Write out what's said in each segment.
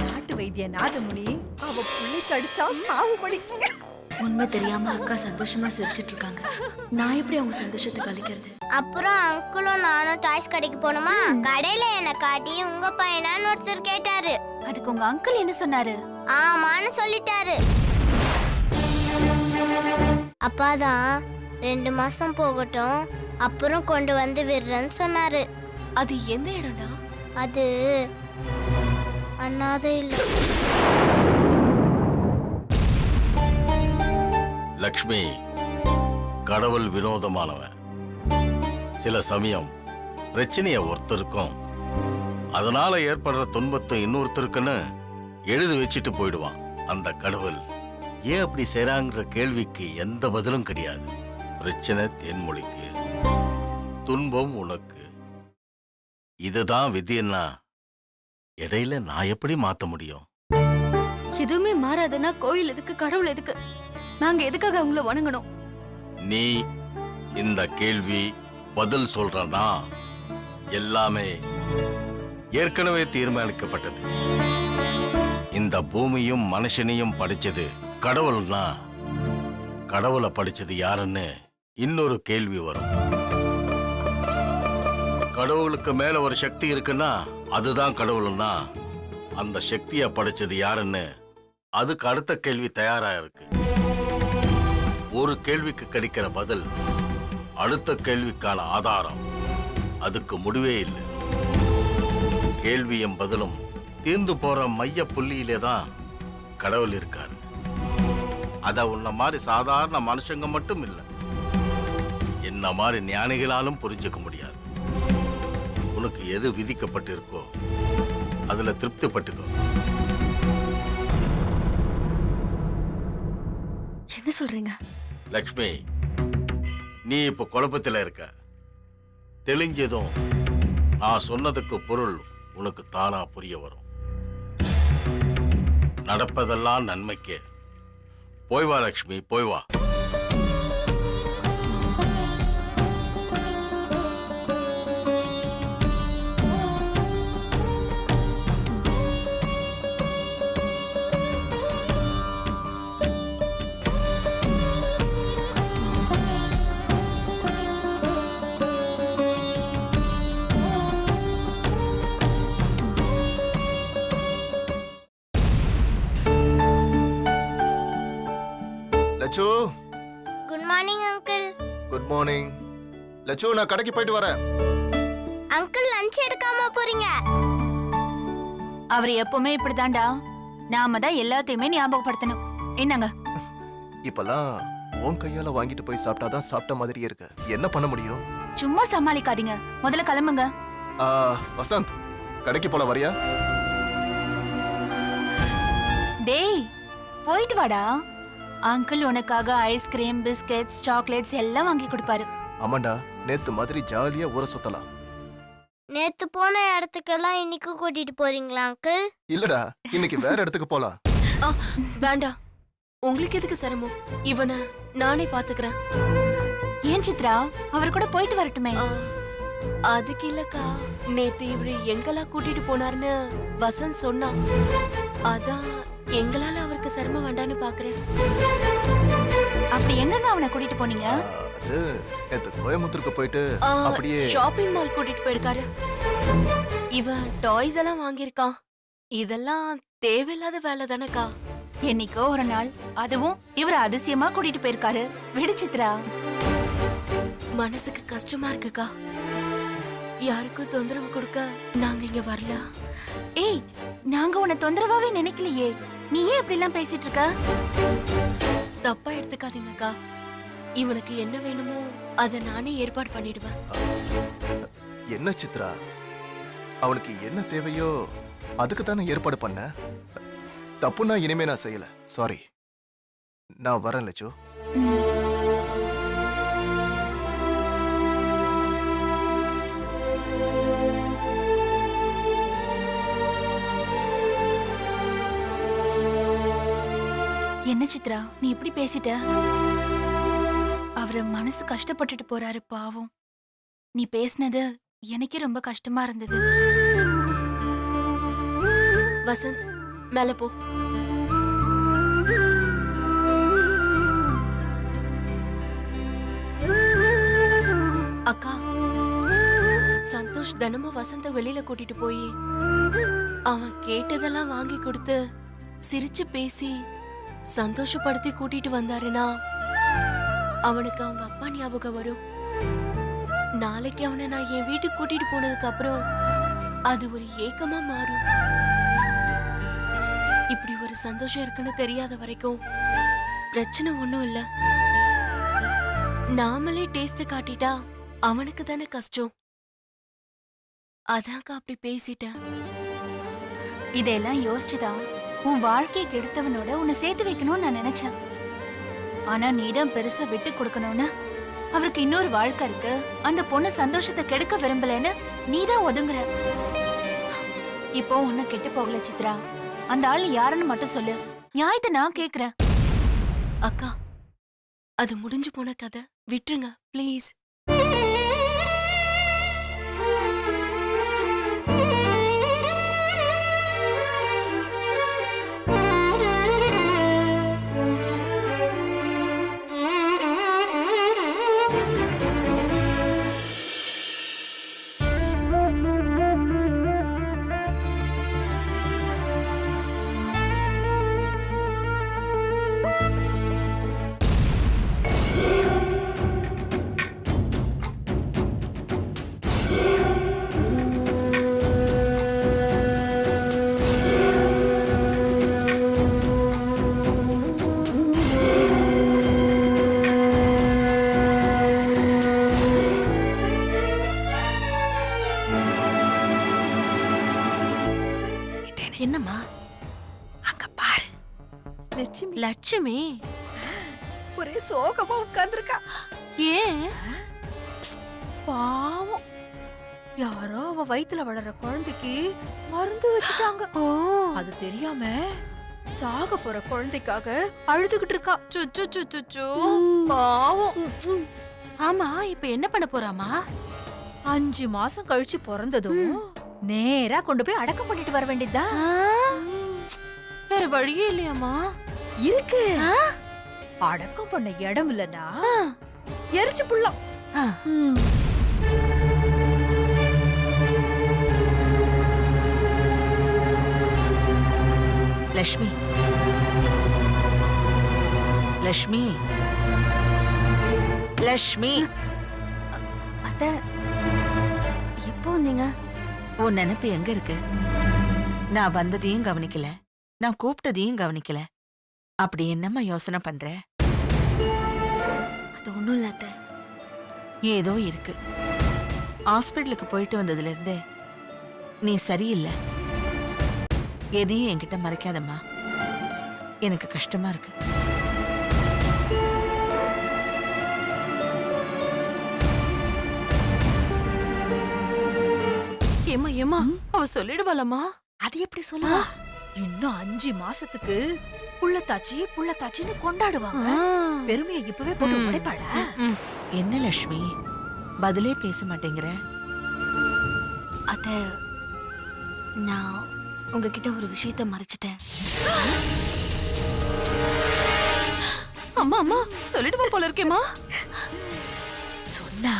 நாட்டு வைத்திய நாதமுனி அவ புள்ளைக்கு அடிச்சா சாவுபடி. உண்மை தெரியாம அக்கா சந்தோஷமா சிரிச்சிட்டு இருக்காங்க. நான் எப்படி அவங்க சந்தோஷத்தை கழிக்கிறது? அப்புறம் அங்கிளும் நானும் டாய்ஸ் கடைக்கு போனோமா, கடையில என்ன காட்டி உங்க பையனான்னு ஒருத்தர் கேட்டாரு. அதுக்கு உங்க அங்கிள் என்ன சொன்னாரு? ஆமான்னு சொல்லிட்டாரு. அப்பாதான் 2 மாசம் போகட்டும், அப்புறம் கொண்டு வந்து விடுறேன்னு சொன்னாரு. அது எந்த இடம்டா? அது அண்ணாதை இல்ல. லக்ஷ்மி கடவுள் வினோதமானவன். சில சமயம் பிரச்சனைய ஒருத்தருக்கும் அதனால ஏற்படுற துன்பத்தை இன்னொருத்தருக்குன்னு எழுதி வச்சுட்டு போயிடுவான். அந்த கடவுள் ஏன் அப்படி செய்றாங்கிற கேள்விக்கு எந்த பதிலும் கிடையாது. பிரச்சனை தேன்மொழிக்கு, துன்பம் உனக்கு. இதுதான் விதின்னா இடையில நான் எப்படி மாத்த முடியும்? எதுவுமே மாறாதுன்னா கோயில் எதுக்கு, கடவுள் எதுக்கு? நாங்க எதுக்காக அவங்கள வணங்கணும்? நீ இந்த கேள்வி பதில் சொல்றனா எல்லாமே ஏற்கனவே தீர்மானிக்கப்பட்டது. இந்த பூமியும் மனுஷனையும் படிச்சது கடவுள்னா கடவுளை படிச்சது யாருன்னு இன்னொரு கேள்வி வரும். கடவுளுக்கு மேல ஒரு சக்தி இருக்குன்னா அதுதான் கடவுள்னா அந்த சக்தியை படைச்சது யாருன்னு அதுக்கு அடுத்த கேள்வி தயாரா இருக்கு. ஒரு கேள்விக்கு கிடைக்கிற பதில் அடுத்த கேள்விக்கான ஆதாரம். அதுக்கு முடிவே இல்லை. கேள்வியும் பதிலும் தீர்ந்து போற மைய புள்ளியிலே தான் கடவுள் இருக்காரு. அத உன்ன மாதிரி சாதாரண மனுஷங்க மட்டும் இல்லை, என்ன மாதிரி ஞானிகளாலும் புரிஞ்சுக்க முடியாது. உனக்கு எது விதிக்கப்பட்டிருக்கோ அதுல திருப்திப்பட்டுக்கோ. என்ன சொல்றீங்க? லக்ஷ்மி, நீ இப்ப குழப்பத்துல இருக்க. தெளிஞ்சதும் நான் சொன்னதுக்கு பொருள் உனக்கு தானா புரிய வரும். நடப்பதெல்லாம் நன்மைக்கே. போய் வா லக்ஷ்மி, போய் வா. Latchu, good morning uncle. Good morning. Latchu, நான் கடைக்கு போயிட்டு வரேன். அங்கிள் லஞ்ச் எடுக்காம போறீங்க? அவர் எப்பவுமே இப்படிதான்டா. நாம தான் எல்லாத்தையுமே ஞாபகப்படுத்தணும். என்னங்க? இப்பெல்லாம் உன் கையால வாங்கிட்டு போய் சாப்பிட்டாதான் சாப்பிட்ட மாதிரி இருக்கு. என்ன பண்ண முடியும்? சும்மா சமாளிக்காதீங்க. முதல்ல கிளம்புங்க. வசந்த், கடைக்கு போல வரியா? டேய், போயிட்டு வாடா. அங்கிள் உனக்காக ஐஸ்கிரீம், பிஸ்கெட்ஸ், சாக்லேட்ஸ் எல்லாம் வாங்கி கொடுப்பாரு. ஆமாண்டா, நேத்து மாதிரி ஜாலியா ஊரை சுத்தலாம். நேத்து போன இடத்துக்கெல்லாம் இன்னைக்கு கூட்டிட்டு போறீங்களா அங்கிள்? இல்லடா, இன்னைக்கு வேற இடத்துக்கு போலாம். வேண்டாம், உங்களுக்கு எதுக்கு சிரமம்? இவனை நானே பாத்துக்கிறேன். ஏன் சித்ரா, அவர் கூட போயிட்டு வரட்டுமே. அதுக்கு இல்லக்கா, நேத்து இவரு எங்கெல்லாம் கூட்டிட்டு போனார்னு வசந்த் சொன்னான். அதான் எங்களால அவருக்கு சிரமம் வேண்டான்னு பாக்குறேன். அப்படி எங்கங்க அவனை கூட்டிட்டு போனீங்க? அது நேத்து கோயம்புத்தூருக்கு போயிட்டு அப்படியே ஷாப்பிங் மால் கூட்டிட்டு போயிருக்காரு. இவன் டாய்ஸ் எல்லாம் வாங்கியிருக்கான். இதெல்லாம் தேவையில்லாத வேலை தானக்கா. என்னைக்கோ ஒரு நாள், அதுவும் இவர் அதிசயமா கூட்டிட்டு போயிருக்காரு. விடு சித்ரா. மனசுக்கு கஷ்டமா இருக்குக்கா. யாருக்கும் தொந்தரவு கொடுக்க நாங்க இங்க வரல. ஏய், நாங்க உன்னை தொந்தரவாவே நினைக்கலையே. நீ ஏன் இப்படி எல்லாம் பேசிட்டு இருக்க? தப்பா எடுத்துக்காதீங்கக்கா. இவனுக்கு என்ன வேணுமோ அத நானே ஏற்பாடு பண்ணிடுவேன். என்ன சித்ரா, அவனுக்கு என்ன தேவையோ அதுக்கு தானே ஏற்பாடு பண்ண. தப்புன்னா இனிமே நான் செய்யல. சாரி. நான் வரேன் லட்சு. என்ன சித்ரா, நீ இப்படி பேசிட்ட? அவரு மனசு கஷ்டப்பட்டுட்டு போறாரு பாவம். நீ பேசினது எனக்கே ரொம்ப கஷ்டமா இருந்தது. வசந்த், மேல போ. அக்கா, சந்தோஷ் தினமும் வசந்த வெளியில கூட்டிட்டு போய் அவன் கேட்டதெல்லாம் வாங்கி கொடுத்து சிரிச்சு பேசி சந்தோஷப்படுத்தி கூட்டிட்டு வந்தாருனா அவனுக்கு அவங்க அப்பா ஞாபகம் வரும். நாளைக்கு அவனை நான் என் வீட்டுக்கு கூட்டிட்டு போனதுக்கு அப்புறம் அது ஒரு ஏக்கமா மாறும். இப்படி ஒரு சந்தோஷம் இருக்குன்னு தெரியாத வரைக்கும் பிரச்சனை ஒண்ணும் இல்ல. நாமளே டேஸ்ட் காட்டிட்டா அவனுக்கு தானே கஷ்டம். அதாங்க அப்படி பேசிட்டேன். இதெல்லாம் யோசிச்சுதான் உன் வாழ்க்கையை கெடுத்தவனோட உன்னை சேர்த்து வைக்கணும்னு நான் நினைச்சேன். ஆனா நீதான் பெருசா விட்டு கொடுக்கணும்னு அவருக்கு இன்னொரு வாழ்க்கை இருக்கு, அந்த பொண்ணு சந்தோஷத்தை கெடுக்க விரும்பலன்னு நீதான் ஒதுங்குற. இப்போ உன்னை கெட்டு போகல சித்ரா. அந்த ஆள் யாருன்னு மட்டும் சொல்லு, நியாயத்தை நான் கேக்குறேன். அக்கா, அது முடிஞ்சு போன கதை, விட்டுருங்க ப்ளீஸ். என்னம்மா அங்க பாரு, லட்சுமி லட்சுமி? ஒரே சோகமா உட்கார்ந்திருக்கா. ஏன்? பாவம், யாரோ அவ வயித்துல வளர்ற குழந்தைக்கு மருந்து வச்சுட்டாங்க. ஓ, அது தெரியாம சாக போற குழந்தைக்காக அழுதுகிட்டு இருக்கா. சுச்சு சுச்சு பாவம். ஆமா, இப்ப என்ன பண்ண போறாமா? 5 மாசம் கழிச்சு பிறந்ததும் நேரா கொண்டு போய் அடக்கம் பண்ணிட்டு வர வேண்டியதா. வேற வழியே இல்லையாமா? இருக்கு. அடக்கம் பண்ண இடம் இல்லனா எரிச்சு புள்ளலாம். லக்ஷ்மி, லக்ஷ்மி, லக்ஷ்மி. அத்த, எப்போ வந்தீங்க? உன் நினைப்பு எங்க இருக்கு? நான் வந்ததையும் கவனிக்கல, நான் கூப்பிட்டதையும் கவனிக்கல. அப்படி என்னம்மா யோசனை பண்ற? அது ஒண்ணும் இல்ல அத்த. ஏதோ இருக்கு. ஹாஸ்பிட்டலுக்கு போயிட்டு வந்ததுல இருந்தே நீ சரியில்லை. எதையும் என்கிட்ட மறைக்காதம்மா, எனக்கு கஷ்டமா இருக்கு. ஏமா ஏமா, அவ சொல்லிடுவாளம்மா? அது எப்படி சொல்லுவா? இன்னும் 5 மாசத்துக்கு புள்ளத்தாச்சின்னு கொண்டாடுவாங்க. பெருமையை இப்பவே போட்டு உடைப்பாளா? என்ன லக்ஷ்மி, பதிலே பேச மாட்டேங்கிற? அத்த, நான் உங்ககிட்ட ஒரு விஷயத்த மறைச்சிட்டேன். அம்மா அம்மா, சொல்லிடுவா போல இருக்கேம்மா. சொன்னா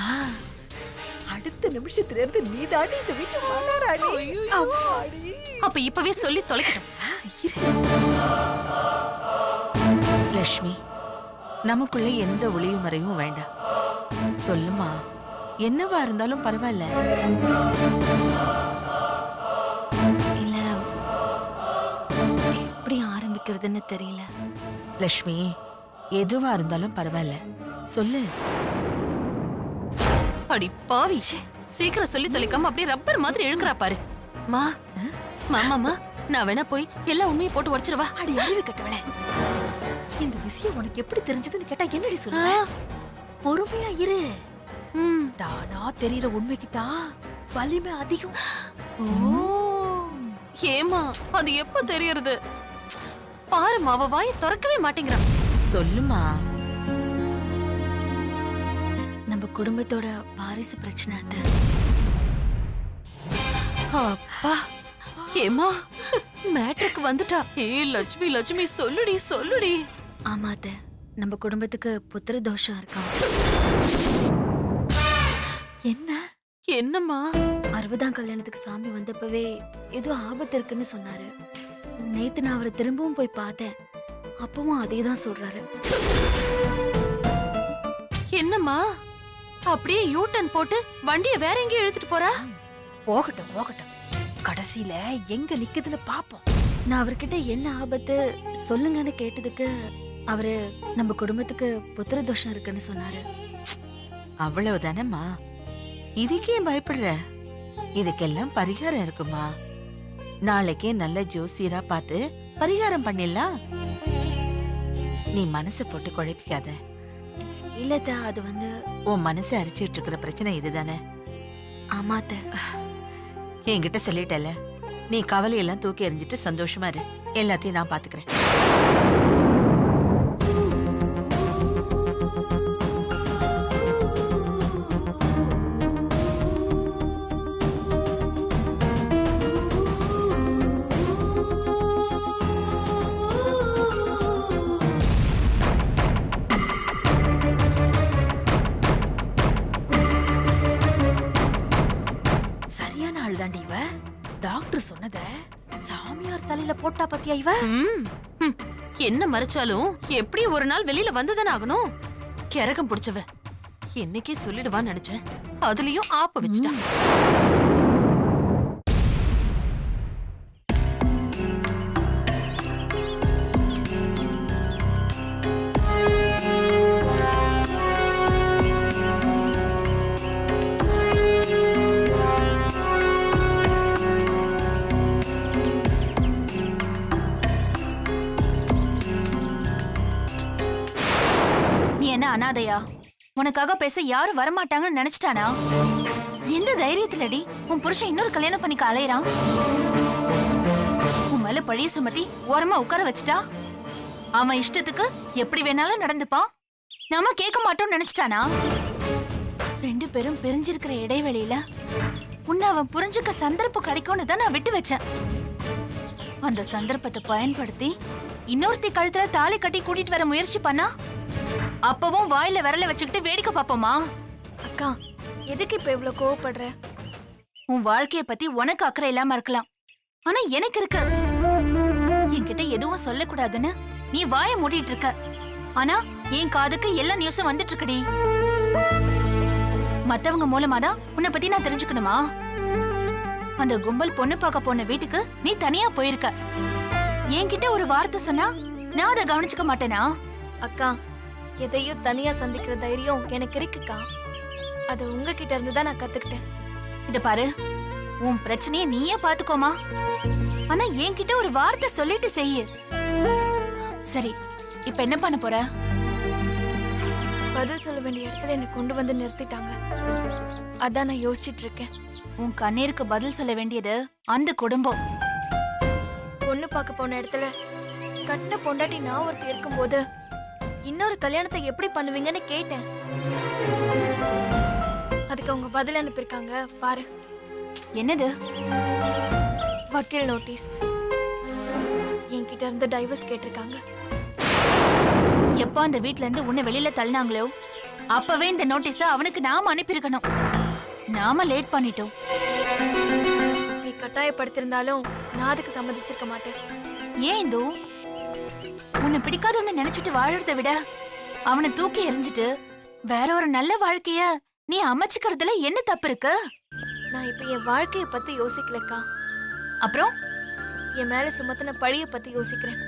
அடுத்த நிமிஷத்துல இருந்து நீ தாண்டி இந்த வீட்டு மகாராணி. அம்மாடி. அப்ப இப்பவே சொல்லி தொலைக்கட்டும். லக்ஷ்மி, நமக்குள்ள எந்த ஒளிவு மறைவும் வேண்டாம். சொல்லுமா, என்னவா இருந்தாலும் பரவாயில்ல. இல்ல, எப்படி ஆரம்பிக்கிறதுன்னு தெரியல. லக்ஷ்மி, எதுவா இருந்தாலும் பரவாயில்ல, சொல்லு. அடி பாவி, சீக்கிரம் சொல்லி தொலைக்காம அப்படியே ரப்பர் மாதிரி எழுங்குறா பாரு. மா மாமாமா, நான் வேணா போய் எல்லா உண்மையை போட்டு உடைச்சிருவா. அடி அறிவு கட்டவளே, இந்த விஷயம் உனக்கு எப்படி தெரிஞ்சதுன்னு கேட்டா என்னடி சொல்ல? பொறுமையா இரு. தானா தெரியற உண்மைக்கு தான் வலிமை அதிகம். ஏமா, அது எப்ப தெரியறது? பாருமா, அவ வாயை திறக்கவே மாட்டேங்கிறான். சொல்லுமா. குடும்பத்தோட வாரிசு பிரச்சனை அத்தை. அப்பா ஏமா மேட்ருக்கு வந்துட்டா. ஏய் லட்சுமி லட்சுமி சொல்லுடி சொல்லுடி. ஆமா அத்தை, நம்ம குடும்பத்துக்கு புத்திர தோஷம் இருக்கா. என்ன என்னம்மா? 60ஆம் கல்யாணத்துக்கு சாமி வந்தப்பவே ஏதோ ஆபத்து இருக்குன்னு சொன்னாரு. நேத்து நான் அவரை திரும்பவும் போய் பார்த்தேன். அப்பவும் அதே தான் சொல்றாரு. என்னம்மா அப்படியே யூ டர்ன் போட்டு வண்டிய வேற எங்கேயும் இழுத்துட்டு போறா? போகட்டும் போகட்டும், கடைசியில எங்க நிக்குதுன்னு பாப்போம். நான் அவர்கிட்ட என்ன ஆபத்து சொல்லுங்கன்னு கேட்டதுக்கு அவரு நம்ம குடும்பத்துக்கு புத்திர தோஷம் இருக்குன்னு சொன்னாரு. அவ்வளவுதானம்மா, இதுக்கே பயப்படுற? இதுக்கெல்லாம் பரிகாரம் இருக்குமா? நாளைக்கே நல்ல ஜோசியரா பார்த்து பரிகாரம் பண்ணிடலாம். நீ மனசை போட்டு குழப்பிக்காத. இல்லத்த, அது வந்து உன் மனசை அரிச்சிட்டு இருக்கிற பிரச்சனை இதுதானே? ஆமாத்த. என்கிட்ட சொல்லிட்டல, நீ கவலையெல்லாம் தூக்கி எறிஞ்சிட்டு சந்தோஷமா இரு. எல்லாத்தையும் நான் பாத்துக்கிறேன். சரியான ஆள் தாண்டி இவ. டாக்டர் சொன்னத சாமியார் தலையில போட்டா பத்தியா இவ? என்ன மறைச்சாலும் எப்படி ஒரு நாள் வெளியில வந்துதானே ஆகணும். கிறகம் பிடிச்சவ என்னைக்கே சொல்லிடுவான்னு நினைச்சேன். அதுலயும் ஆப்ப வச்சுட்டா. நீ என்ன அனாதையா? உனக்காக பேச யாரும் வரமாட்டாங்கன்னு நினைச்சிட்டானா? எந்த தைரியத்துலடி உன் புருஷன் இன்னொரு கல்யாணம் பண்ணிக்க அலையறான்? உன் மேல பழிய சுமத்தி ஓரமா உட்கார வச்சுட்டா அவன் இஷ்டத்துக்கு எப்படி வேணாலும் நடந்துப்பான். நாம கேட்க மாட்டோம்னு நினைச்சிட்டானா? 2 பேரும் பிரிஞ்சிருக்கிற இடைவெளியில உன்னை அவன் புரிஞ்சுக்க சந்தர்ப்பம் கிடைக்கும்னு தான் நான் விட்டு வச்சேன். அந்த சந்தர்ப்பத்தை பயன்படுத்தி இன்னொருத்தி கழுத்துல தாலி கட்டி கூட்டிட்டு வர முயற்சி பண்ணா அப்பவும் வாயில விரல வச்சுக்கிட்டு வேடிக்கை பாப்போமா? அக்கா, எதுக்கு இப்ப இவ்ளோ கோவப்படுற? உன் வாழ்க்கைய பத்தி உனக்கு அக்கறை இல்லாம இருக்கலாம், ஆனா எனக்கு இருக்கு. என்கிட்ட எதுவும் சொல்லக்கூடாதுன்னு நீ வாயை மூடிட்டு இருக்க. ஆனா என் காதுக்கு எல்லா நியூஸும் வந்துட்டு இருக்குடி. மத்தவங்க மூலமா தான் உன்னை பத்தி நான் தெரிஞ்சுக்கணுமா? அந்த கும்பல் பொண்ணு பார்க்க போன வீட்டுக்கு நீ தனியா போயிருக்க. என்கிட்ட ஒரு வார்த்தை சொன்னா நான் அதை கவனிச்சுக்க மாட்டேனா? அக்கா, எதையும் தனியா சந்திக்கிற தைரியம் எனக்கு இருக்குக்கா. அது உங்ககிட்ட இருந்து தான் நான் கத்துக்கிட்டேன். இத பாரு, உன் பிரச்சனைய நீயே பாத்துக்கோமா. ஆனா என்கிட்ட ஒரு வார்த்தை சொல்லிட்டு செய்யு. சரி, இப்ப என்ன பண்ண போற? பதில் சொல்ல வேண்டிய இடத்துல என்னை கொண்டு வந்து நிறுத்திட்டாங்க. அதான் நான் யோசிச்சிட்டு இருக்கேன். உன் கண்ணீருக்கு பதில் சொல்ல வேண்டியது அந்த குடும்பம். பொண்ணு பார்க்க போன இடத்துல கட்டின பொண்டாட்டி நான் ஒருத்தி இருக்கும்போது இன்னொரு கல்யாணத்தை எப்படி பண்ணுவீங்கன்னு கேட்டேன். அதுக்கு அவங்க பதில் அனுப்பியிருக்காங்க பாரு. என்னது? வக்கீல் நோட்டீஸ். என்கிட்ட இருந்து டைவர்ஸ் கேட்டிருக்காங்க. எப்ப அந்த வீட்ல இருந்து உன்னை வெளியில தள்ளினாங்களோ அப்பவே இந்த நோட்டீஸ அவனுக்கு நாம அனுப்பியிருக்கணும். நாம லேட் பண்ணிட்டோம். நீ கட்டாயப்படுத்திருந்தாலும் நான் அதுக்கு சம்மதிச்சிருக்க மாட்டேன். ஏன் இந்து? உன்னை பிடிக்காதவன்னு நினைச்சிட்டு வாழறத விட அவனை தூக்கி எறிஞ்சிட்டு வேற ஒரு நல்ல வாழ்க்கைய நீ அமைச்சுக்கிறதுல என்ன தப்பு இருக்கு? நான் இப்ப என் வாழ்க்கைய பத்தி யோசிக்கலக்கா. அப்புறம் என் மேல சுமத்தின பழிய பத்தி யோசிக்கிறேன்.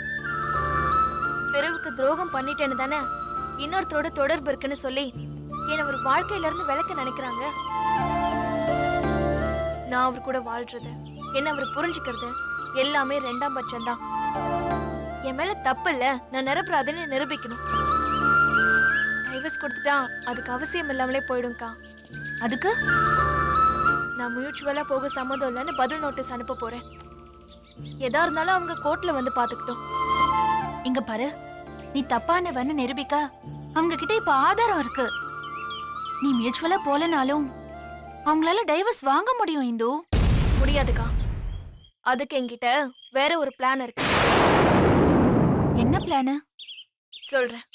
தெருவுக்கு துரோகம் பண்ணிட்டேன்னு தானே இன்னொருத்தரோட தொடர்பு இருக்குன்னு சொல்லி என்ன ஒரு வாழ்க்கையில இருந்து விலக்க நினைக்கிறாங்க. நான் அவர் கூட வாழ்றது, என்ன அவர் புரிஞ்சுக்கிறது எல்லாமே 2ஆம் பட்சம்தான். என் மேல தப்பு இல்ல, நான் நிரப்புறாதுன்னு நிரூபிக்கணும். டைவர்ஸ் கொடுத்துட்டா அதுக்கு அவசியம் இல்லாமலே போயிடும்க்கா. அதுக்கு நான் மியூச்சுவலா போக சம்மதம் இல்லைன்னு பதில் நோட்டீஸ் அனுப்ப போறேன். எதா இருந்தாலும் அவங்க கோர்ட்ல வந்து பாத்துக்கிட்டோம். இங்க பாரு, நீ தப்பானவன்னு நிரூபிக்க அவங்க கிட்ட இப்ப ஆதாரம் இருக்கு. நீ மியூச்சுவலா போலனாலும் அவங்களால டைவர்ஸ் வாங்க முடியும் இந்து. முடியாதுக்கா. அதுக்கு என்கிட்ட வேற ஒரு பிளான் இருக்கு. என்ன பிளானு? சொல்றேன்.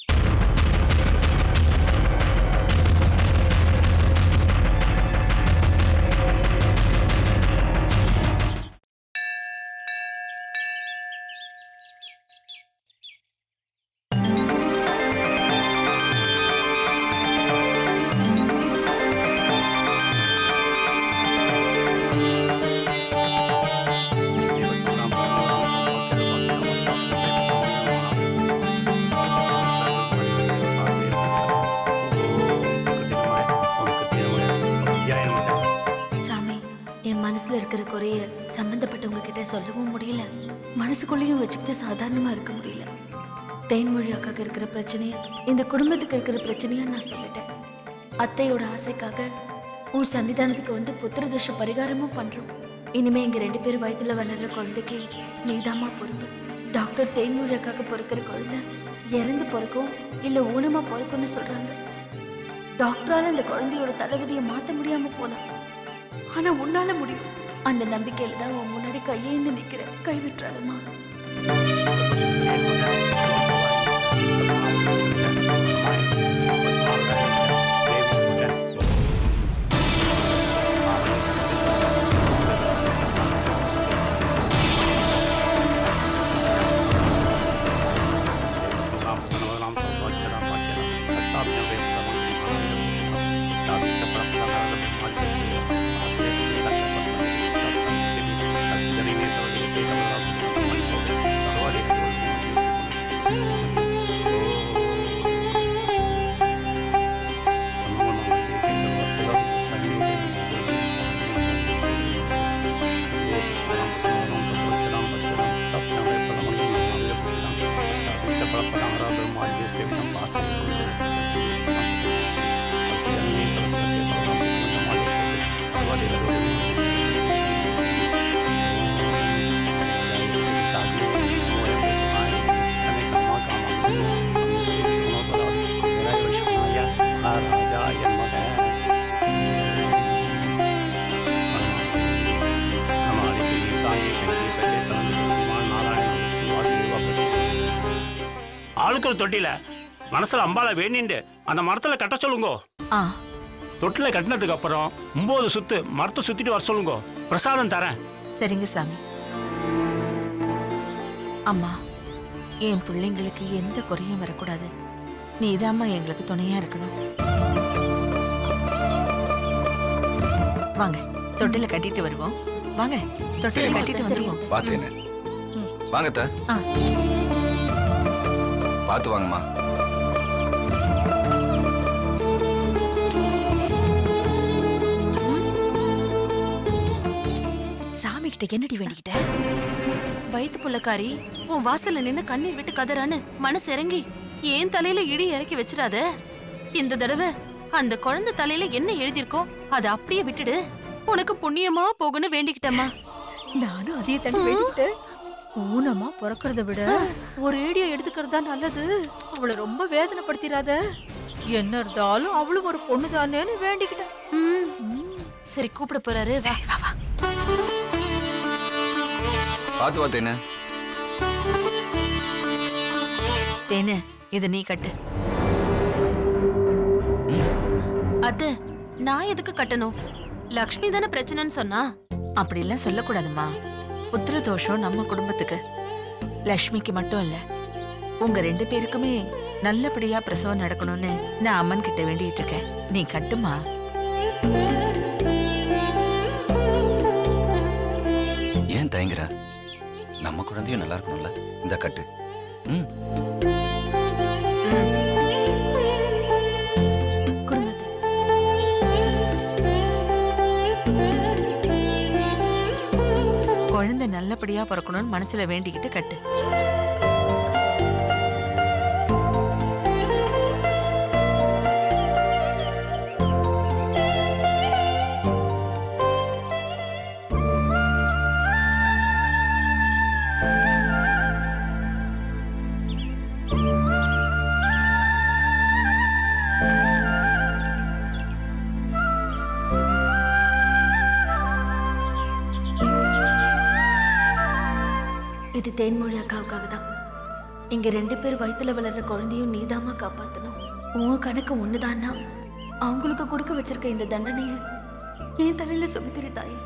சாமி, என் மனசுல இருக்கிற குறைய சம்பந்தப்பட்டவங்க கிட்ட சொல்லவும் முடியல, மனசுக்குள்ளேயும் வச்சுக்கிட்டு சாதாரணமா இருக்க முடியல. தேன்மொழி அக்காக்கு இருக்கிற பிரச்சனைய இந்த குடும்பத்துக்கு இருக்கிற பிரச்சனையா நான் சொல்லிட்டேன். அத்தையோட ஆசைக்காக உன் சன்னிதானத்துக்கு வந்து புத்திரதோஷ பரிகாரமும் பண்றோம். இனிமே எங்க 2 பேர் வயதுல வளர்ற குழந்தைக்கு நீதாமா பொறுப்பு. டாக்டர் தேன்மொழி அக்காக்கு பிறக்கிற குழந்தை இறந்து பிறக்கும் இல்ல ஊனமா பிறக்கும்னு சொல்றாங்க. டாக்டரால இந்த குழந்தையோட தலைவிதியை மாத்த முடியாம போலாம், ஆனா உன்னால முடியும். அந்த நம்பிக்கையில தான் உன் முன்னாடி கையேந்து நிக்கிற. கைவிட்டுறாதம்மா. ஆளுக்கள் தொட்டில மனசுல அம்பால வேண்டிண்டு அந்த மரத்துல கட்ட சொல்லுங்க. ஆ, தொட்டில கட்டினதுக்கு அப்புறம் 9 சுத்து மரத்தை சுத்திட்டு வர சொல்லுங்க. பிரசாதம் தரேன். சரிங்க சாமி. அம்மா, என் பிள்ளைங்களுக்கு எந்த குறையும் வரக்கூடாது. நீதாம்மா எங்களுக்கு துணையா இருக்கணும். வாங்க, தொட்டில கட்டிட்டு வருவோம். வாங்க, தொட்டில கட்டிட்டு வந்துருவோம். பாத்துங்க. வாங்க அத்தை. ஆ. பாத்து வாங்கம்மா. சாமி கிட்ட என்னடி வேண்டிக்கிட்ட? வயித்து புள்ளக்காரி உன் வாசல்ல நின்னு கண்ணீர் விட்டு கதறான்னு மனசு இறங்கி ஏன் தலையில இடி இறக்கி வச்சிடாத. இந்த தடவை அந்த குழந்தை தலையில என்ன எழுதியிருக்கோ அதை அப்படியே விட்டுடு. உனக்கு புண்ணியமா போகணும் வேண்டிக்கிட்டம்மா. நானும் அதே தண்ணி வேண்டிக்கிட்டேன். ஊனமா பிறக்கிறத விட ஒரு ஏடியா எடுத்துக்கிறதா நல்லது. அவளை ரொம்ப வேதனைப்படுத்திடாத. என்ன இருந்தாலும் அவளும் ஒரு பொண்ணு தானேன்னு வேண்டிக்கிட்டேன். சரி, கூப்பிட போறாரு. வா. பாத்து பாத்தேன்னு. தேனு, இத நீ கட்டு. அத்தை, நான் எதுக்கு கட்டணும்? லக்ஷ்மி தானே பிரச்சனைன்னு சொன்னா. அப்படிலாம் சொல்லக்கூடாதும்மா. புத்திர தோஷம் நம்ம குடும்பத்துக்கு, லக்ஷ்மிக்கு மட்டும் இல்ல, உங்க 2 பேருக்குமே நல்லபடியா பிரசவம் நடக்கணும்னு நான் அம்மன் கிட்ட வேண்டிட்டு இருக்கேன். நீ கட்டுமா. ஏன் தயங்குற? நம்ம குழந்தையும் நல்லா இருக்கணும்ல. இந்த கட்டு. ம். குழந்தை நல்லபடியா பிறக்கணும்னு மனசுல வேண்டிக்கிட்டு கட்டு. தேன்மொழி அக்காவுக்காக தான். இங்க 2 பேர் வயித்துல வளர்ற குழந்தையும் நீதாமா காப்பாத்தணும். உன் கணக்கு ஒண்ணுதான்னா அவங்களுக்கு கொடுக்க வச்சிருக்க இந்த தண்டனைய என் தலையில சுமத்திரி தாயே.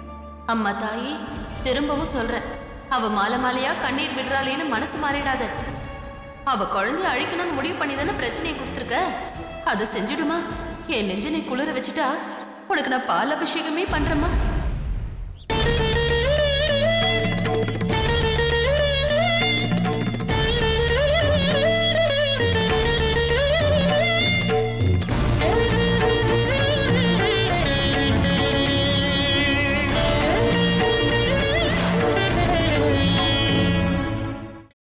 அம்மா தாயே, திரும்பவும் சொல்றேன், அவ மாலை மாலையா கண்ணீர் விடுறாளேன்னு மனசு மாறிடாத. அவ குழந்தைய அழிக்கணும்னு முடிவு பண்ணி தானே பிரச்சனையை கொடுத்துருக்க. அதை செஞ்சுடுமா? என் நெஞ்ச நீ குளிர வச்சுட்டா உனக்கு நான் பால் அபிஷேகமே பண்றேம்மா.